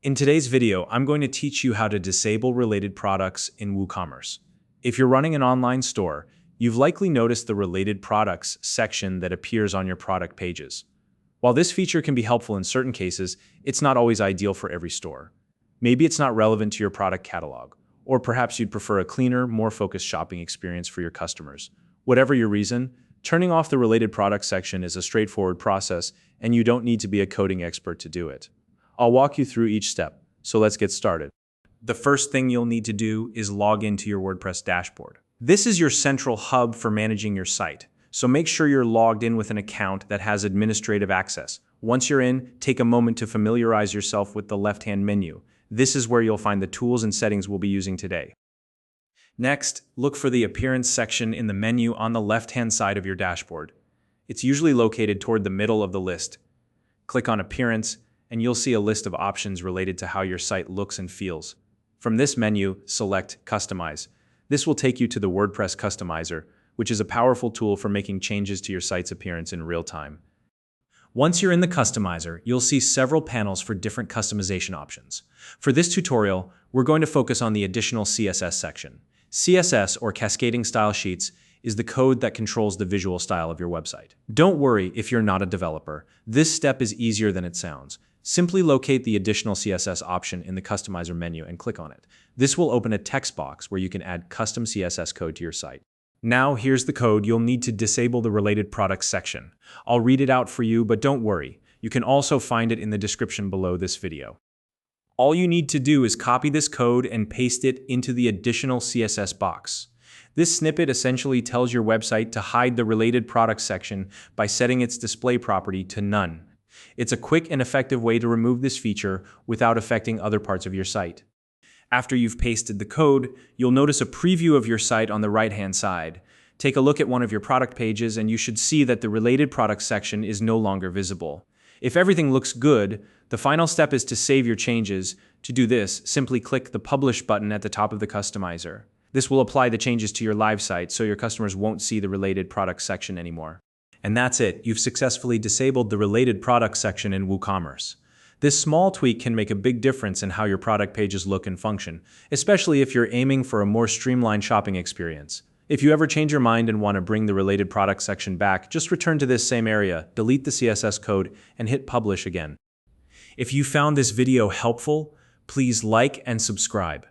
In today's video, I'm going to teach you how to disable related products in WooCommerce. If you're running an online store, you've likely noticed the related products section that appears on your product pages. While this feature can be helpful in certain cases, it's not always ideal for every store. Maybe it's not relevant to your product catalog, or perhaps you'd prefer a cleaner, more focused shopping experience for your customers. Whatever your reason, turning off the related products section is a straightforward process, and you don't need to be a coding expert to do it. I'll walk you through each step, so let's get started. The first thing you'll need to do is log into your WordPress dashboard. This is your central hub for managing your site, so make sure you're logged in with an account that has administrative access. Once you're in, take a moment to familiarize yourself with the left-hand menu. This is where you'll find the tools and settings we'll be using today. Next, look for the Appearance section in the menu on the left-hand side of your dashboard. It's usually located toward the middle of the list. Click on Appearance, and you'll see a list of options related to how your site looks and feels. From this menu, select Customize. This will take you to the WordPress Customizer, which is a powerful tool for making changes to your site's appearance in real time. Once you're in the Customizer, you'll see several panels for different customization options. For this tutorial, we're going to focus on the additional CSS section. CSS, or Cascading Style Sheets, is the code that controls the visual style of your website. Don't worry if you're not a developer. This step is easier than it sounds. Simply locate the additional CSS option in the Customizer menu and click on it. This will open a text box where you can add custom CSS code to your site. Now here's the code you'll need to disable the related products section. I'll read it out for you, but don't worry. You can also find it in the description below this video. All you need to do is copy this code and paste it into the additional CSS box. This snippet essentially tells your website to hide the related products section by setting its display property to none. It's a quick and effective way to remove this feature without affecting other parts of your site. After you've pasted the code, you'll notice a preview of your site on the right-hand side. Take a look at one of your product pages and you should see that the related products section is no longer visible. If everything looks good, the final step is to save your changes. To do this, simply click the Publish button at the top of the Customizer. This will apply the changes to your live site so your customers won't see the related products section anymore. And that's it, you've successfully disabled the related products section in WooCommerce. This small tweak can make a big difference in how your product pages look and function, especially if you're aiming for a more streamlined shopping experience. If you ever change your mind and want to bring the related products section back, just return to this same area, delete the CSS code, and hit Publish again. If you found this video helpful, please like and subscribe.